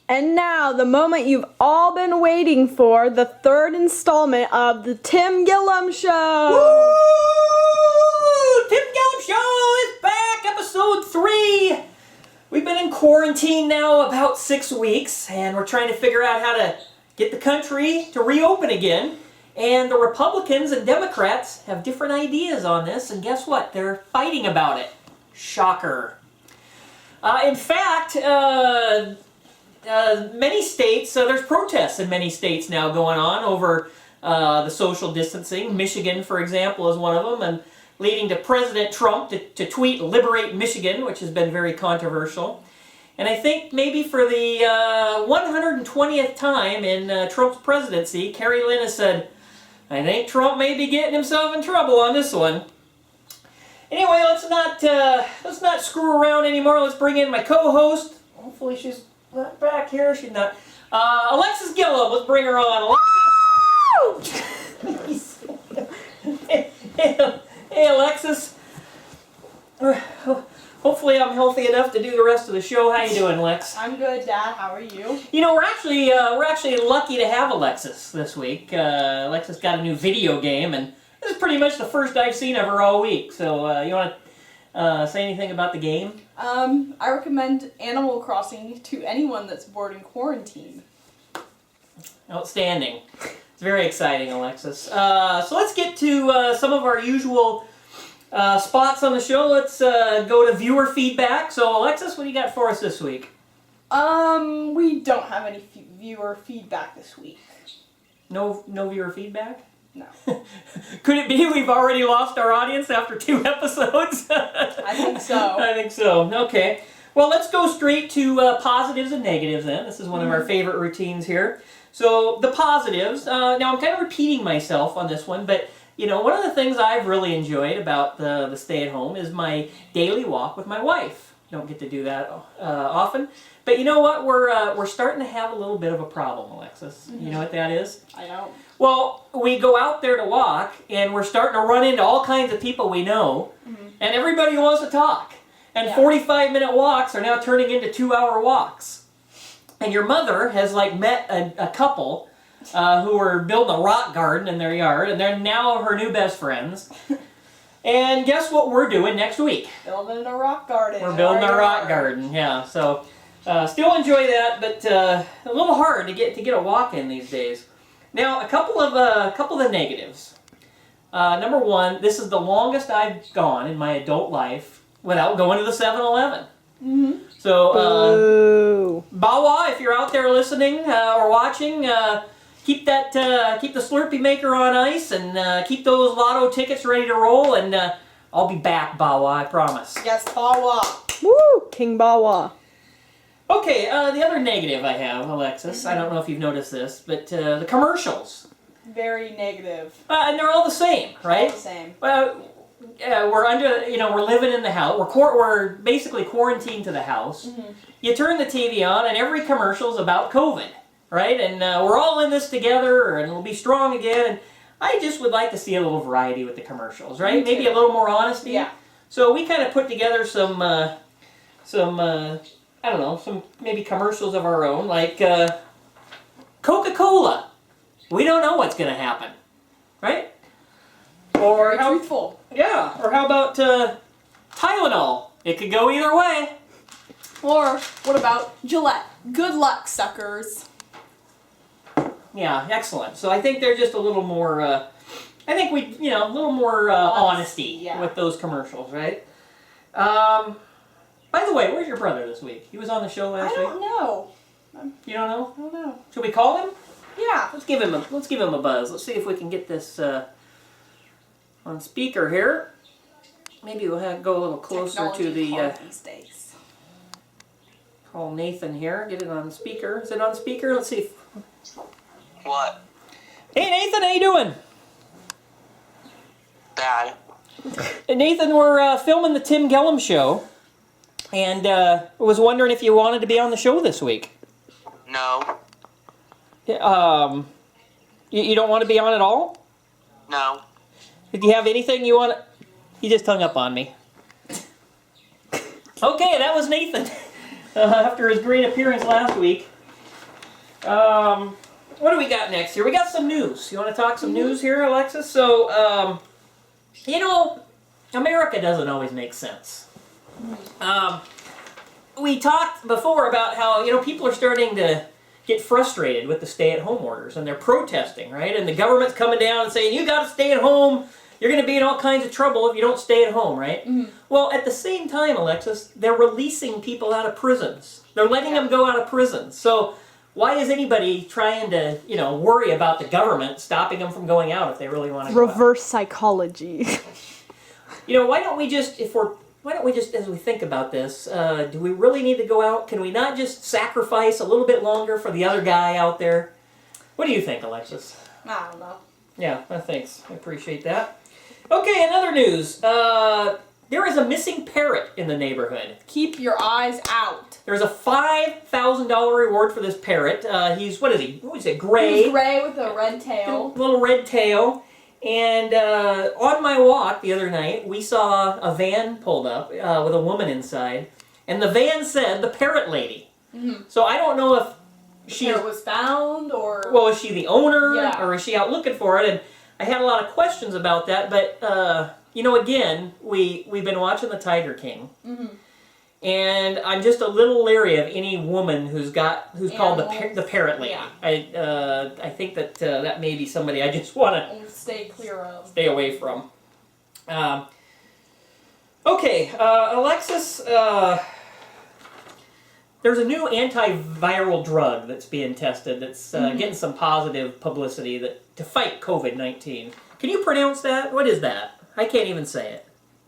And now, the moment you've all been waiting for, the third installment of the Tim Gillam Show! Woo! Tim Gillam Show is back, episode 3! We've been in quarantine now about 6 weeks, and we're trying to figure out how to get the country to reopen again. And the Republicans and Democrats have different ideas on this, and guess what? They're fighting about it. Shocker. In fact, many states, there's protests in many states now going on over the social distancing. Michigan, for example, is one of them, and leading to President Trump to tweet, "Liberate Michigan," which has been very controversial. And I think maybe for the 120th time in Trump's presidency, Carrie Lynn has said, "I think Trump may be getting himself in trouble on this one." Anyway, let's not screw around anymore. Let's bring in my co-host. Hopefully she's not back here. She's not. Alexis Gillam. Let's bring her on. Alexis. Hey, Alexis. Hopefully I'm healthy enough to do the rest of the show. How you doing, Lex? I'm good, Dad. How are you? You know, we're actually lucky to have Alexis this week. Alexis got a new video game, and this is pretty much the first I've seen of her all week. So, you want to say anything about the game? I recommend Animal Crossing to anyone that's bored in quarantine. Outstanding. It's very exciting, Alexis. So let's get to some of our usual spots on the show. Let's go to viewer feedback. So, Alexis, what do you got for us this week? We don't have any viewer feedback this week. No viewer feedback? No. Could it be we've already lost our audience after 2 episodes? I think so. I think so. Okay. Well, let's go straight to positives and negatives then. This is one of our favorite routines here. So, the positives. Now, I'm kind of repeating myself on this one, but you know, one of the things I've really enjoyed about the stay-at-home is my daily walk with my wife. Don't get to do that often. But you know what? We're starting to have a little bit of a problem, Alexis. You know what that is? I know. Well, we go out there to walk, and we're starting to run into all kinds of people we know, and everybody wants to talk. And 45-minute walks are now turning into 2-hour walks. And your mother has met a couple who were building a rock garden in their yard, and they're now her new best friends. And guess what we're doing next week? Building a rock garden. We're building a rock garden, yeah. So, still enjoy that, but a little hard to get a walk in these days. Now, a couple of the negatives. Number one, this is the longest I've gone in my adult life without going to the 7-Eleven. So, Bawa, if you're out there listening or watching, keep the Slurpee maker on ice and keep those lotto tickets ready to roll, and I'll be back, Bawa, I promise. Yes, Bawa. Woo! King Bawa. Okay, the other negative I have, Alexis, I don't know if you've noticed this, but the commercials. Very negative. And they're all the same, right? All the same. We're living in the house. We're basically quarantined to the house. You turn the TV on, and every commercial is about COVID, right? And we're all in this together, and we'll be strong again. And I just would like to see a little variety with the commercials, right? Maybe a little more honesty. Yeah. So we kind of put together some I don't know, some maybe commercials of our own, like Coca-Cola. We don't know what's going to happen, right? Or Very truthful. Yeah, or how about Tylenol? It could go either way. Or what about Gillette? Good luck, suckers. Yeah, excellent. So I think they're just a little more, a little more honesty with those commercials, right? By the way, where's your brother this week? He was on the show last week. I don't know. You don't know? I don't know. Should we call him? Yeah. Let's give him a buzz. Let's see if we can get this on speaker here. Maybe we'll go a little closer to the. These days. Call Nathan here. Get it on speaker. Is it on speaker? Let's see. What? Hey Nathan, how you doing? Bad. Nathan, we're filming the Tim Gillam Show, and was wondering if you wanted to be on the show this week. No. You don't want to be on at all? No. Did you have anything you want to... He just hung up on me. Okay, that was Nathan. After his great appearance last week. What do we got next here? We got some news. You want to talk some news here, Alexis? So, America doesn't always make sense. We talked before about how, people are starting to get frustrated with the stay-at-home orders, and they're protesting, right? And the government's coming down and saying, you got to stay at home. You're going to be in all kinds of trouble if you don't stay at home, right? Mm-hmm. Well, at the same time, Alexis, they're releasing people out of prisons. They're letting them go out of prison. So why is anybody trying to, worry about the government stopping them from going out if they really want to go out? Reverse psychology. Why don't we just, as we think about this, do we really need to go out? Can we not just sacrifice a little bit longer for the other guy out there? What do you think, Alexis? I don't know. Yeah, thanks. I appreciate that. Okay, another news. There is a missing parrot in the neighborhood. Keep your eyes out. There's a $5,000 reward for this parrot. What is he? What is it? Gray. He's gray with a red tail. Little red tail. And on my walk the other night, we saw a van pulled up with a woman inside. And the van said, the parrot lady. Mm-hmm. So I don't know if she was found or... Well, is she the owner? Yeah. Or is she out looking for it? And I had a lot of questions about that. But, again, we've been watching The Tiger King. Mm-hmm. And I'm just a little leery of any woman who's called the parrot lady. Yeah. I think that may be somebody I just want to stay clear of. Stay away from. Okay, Alexis, there's a new antiviral drug that's being tested that's getting some positive publicity to fight COVID-19. Can you pronounce that? What is that? I can't even say it.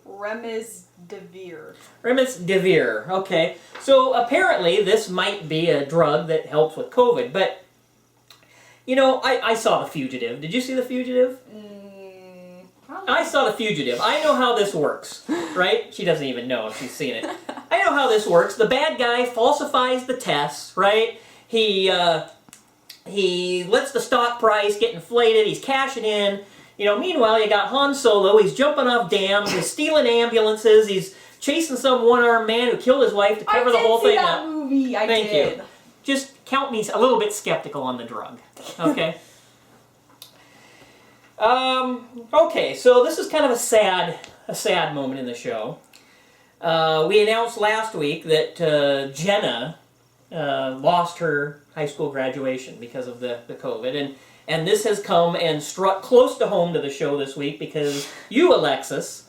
Remdesivir. Remdesivir, okay. So apparently this might be a drug that helps with COVID, but, I saw The Fugitive. Did you see The Fugitive? I saw The Fugitive. I know how this works, right? She doesn't even know if she's seen it. I know how this works. The bad guy falsifies the tests, right? He lets the stock price get inflated. He's cashing in. Meanwhile, you got Han Solo. He's jumping off dams. He's stealing ambulances. He's chasing some one-armed man who killed his wife to cover the whole thing up. I did see that movie. I Thank did. you. Just count me a little bit skeptical on the drug. Okay? Okay, so this is kind of a sad moment in the show. We announced last week that Jenna lost her high school graduation because of the COVID, and this has come and struck close to home to the show this week because you, Alexis,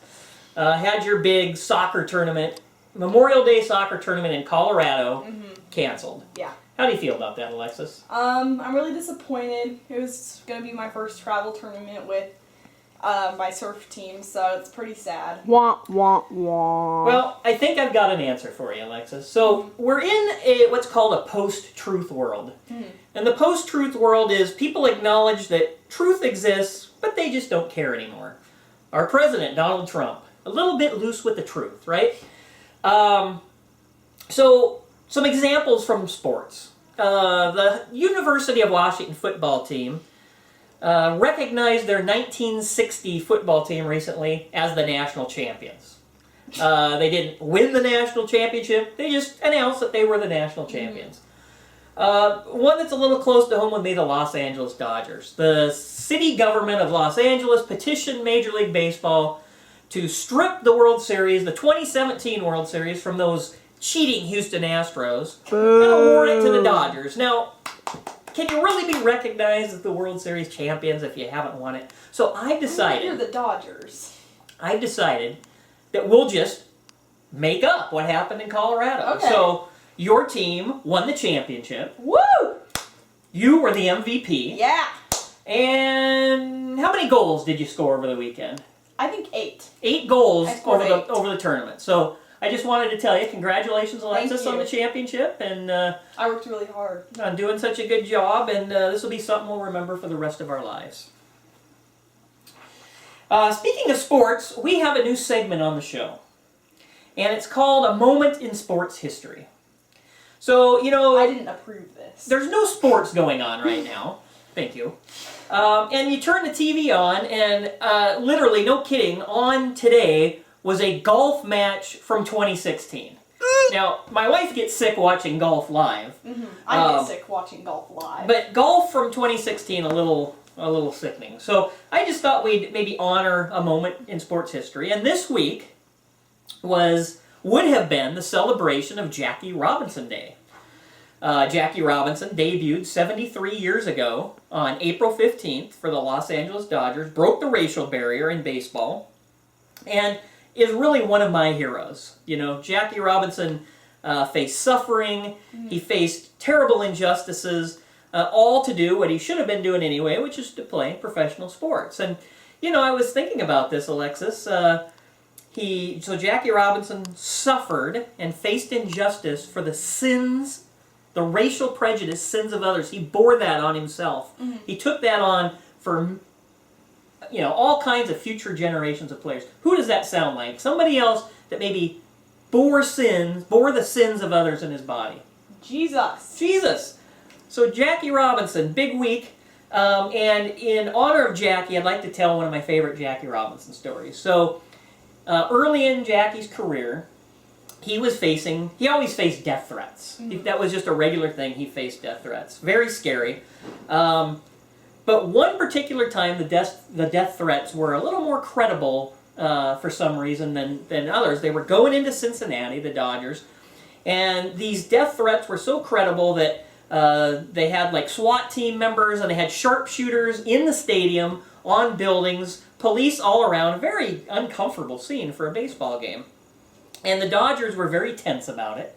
had your big soccer tournament, Memorial Day soccer tournament in Colorado, canceled. Yeah. How do you feel about that, Alexis? I'm really disappointed. It was going to be my first travel tournament with my surf team, so it's pretty sad. Wah, wah, wah. Well, I think I've got an answer for you, Alexis. So we're in what's called a post-truth world. And the post-truth world is people acknowledge that truth exists, but they just don't care anymore. Our president, Donald Trump, a little bit loose with the truth, right? So some examples from sports. The University of Washington football team recognized their 1960 football team recently as the national champions. They didn't win the national championship. They just announced that they were the national champions. One that's a little close to home would be the Los Angeles Dodgers. The city government of Los Angeles petitioned Major League Baseball to strip the World Series, the 2017 World Series, from those cheating Houston Astros and award it to the Dodgers. Now, can you really be recognized as the World Series champions if you haven't won it? So I've decided... You're the Dodgers. I've decided that we'll just make up what happened in Colorado. Okay. So your team won the championship. Woo! You were the MVP. Yeah. And how many goals did you score over the weekend? I think 8. 8 goals I scored over the tournament. So I just wanted to tell you, congratulations, Alexis, on the championship, and I worked really hard on doing such a good job, and this will be something we'll remember for the rest of our lives. Speaking of sports, we have a new segment on the show, and it's called A Moment in Sports History. So, I didn't approve this. There's no sports going on right now. Thank you. And you turn the TV on, and literally, no kidding, on today was a golf match from 2016. Now, my wife gets sick watching golf live. I get sick watching golf live. But golf from 2016, a little sickening. So I just thought we'd maybe honor a moment in sports history. And this week would have been the celebration of Jackie Robinson Day. Jackie Robinson debuted 73 years ago on April 15th for the Los Angeles Dodgers, broke the racial barrier in baseball, and is really one of my heroes. You know, Jackie Robinson faced suffering, he faced terrible injustices, all to do what he should have been doing anyway, which is to play professional sports. And, you know, I was thinking about this, Alexis. So Jackie Robinson suffered and faced injustice for the sins, the racial prejudice sins of others. He bore that on himself. He took that on for, you know, all kinds of future generations of players. Who does that sound like? Somebody else that maybe bore the sins of others in his body. Jesus. So Jackie Robinson, big week. And in honor of Jackie, I'd like to tell one of my favorite Jackie Robinson stories. So early in Jackie's career, he always faced death threats. That was just a regular thing. He faced death threats. Very scary. But one particular time, the death threats were a little more credible for some reason than others. They were going into Cincinnati, the Dodgers, and these death threats were so credible that they had like SWAT team members and they had sharpshooters in the stadium, on buildings, police all around. A very uncomfortable scene for a baseball game. And the Dodgers were very tense about it.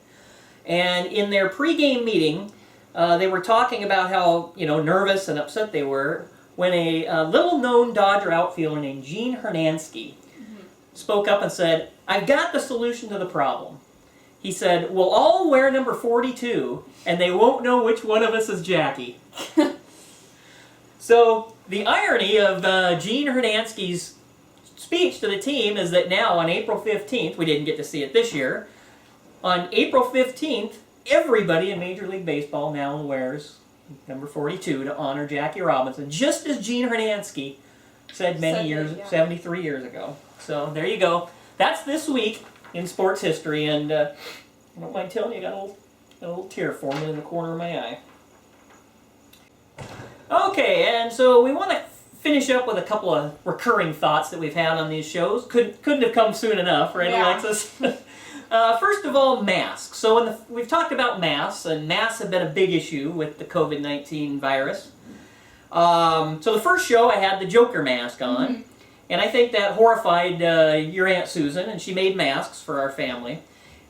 And in their pregame meeting, they were talking about how, you know, nervous and upset they were when a little-known Dodger outfielder named Gene Hernansky spoke up and said, "I've got the solution to the problem." He said, "We'll all wear number 42, and they won't know which one of us is Jackie." So the irony of Gene Hernansky's speech to the team is that now on April 15th, we didn't get to see it this year, on April 15th, everybody in Major League Baseball now wears number 42 to honor Jackie Robinson, just as Gene Hernansky said 73 years ago. So there you go. That's this week in sports history, and I don't mind telling you, I got a little tear forming in the corner of my eye. Okay, and so we want to finish up with a couple of recurring thoughts that we've had on these shows. Couldn't have come soon enough, right, Alexis? First of all, masks. So we've talked about masks, and masks have been a big issue with the COVID-19 virus. So the first show I had the Joker mask on, and I think that horrified your Aunt Susan, and she made masks for our family.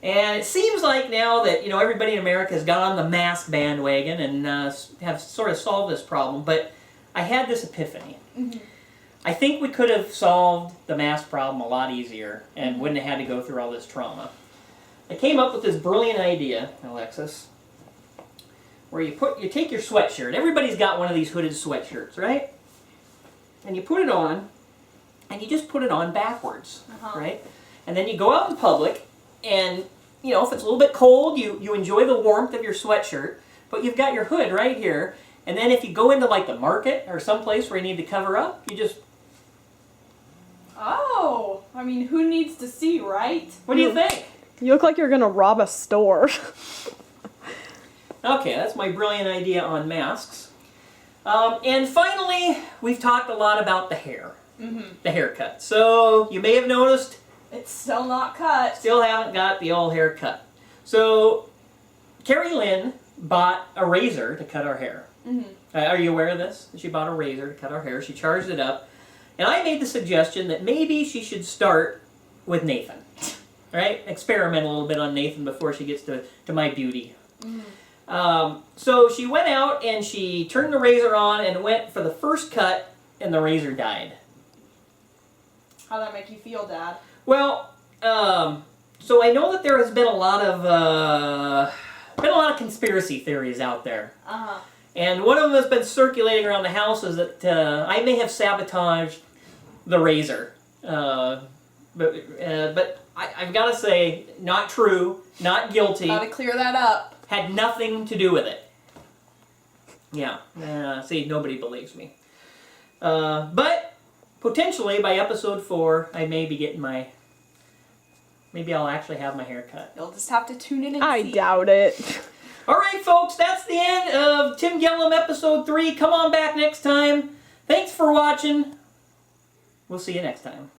And it seems like now that, you know, everybody in America has got on the mask bandwagon and have sort of solved this problem, but I had this epiphany. I think we could have solved the mask problem a lot easier and wouldn't have had to go through all this trauma. I came up with this brilliant idea, Alexis, where you take your sweatshirt. Everybody's got one of these hooded sweatshirts, right? And you put it on, and you just put it on backwards, right? And then you go out in public, and, you know, if it's a little bit cold, you enjoy the warmth of your sweatshirt, but you've got your hood right here. And then if you go into like the market or someplace where you need to cover up, you just... Oh, I mean, who needs to see, right? What do you think? You look like you're gonna rob a store. Okay, that's my brilliant idea on masks. And finally, we've talked a lot about the hair. The haircut. So, you may have noticed... It's still not cut. Still haven't got the old haircut. So, Carrie Lynn bought a razor to cut our hair. Are you aware of this? She bought a razor to cut our hair. She charged it up. And I made the suggestion that maybe she should start with Nathan. Right? Experiment a little bit on Nathan before she gets to my beauty. So she went out and she turned the razor on and went for the first cut, and the razor died. How'd that make you feel, Dad? Well, so I know that there has been a lot of conspiracy theories out there. And one of them has been circulating around the house is that I may have sabotaged the razor. But I've got to say, not true, not guilty. Gotta clear that up. Had nothing to do with it. Yeah, see, nobody believes me. But potentially by episode 4, I may be getting my Maybe I'll actually have my hair cut. You'll just have to tune in and I see. doubt it. All right, folks, that's the end of Tim Gillam episode 3. Come on back next time. Thanks for watching. We'll see you next time.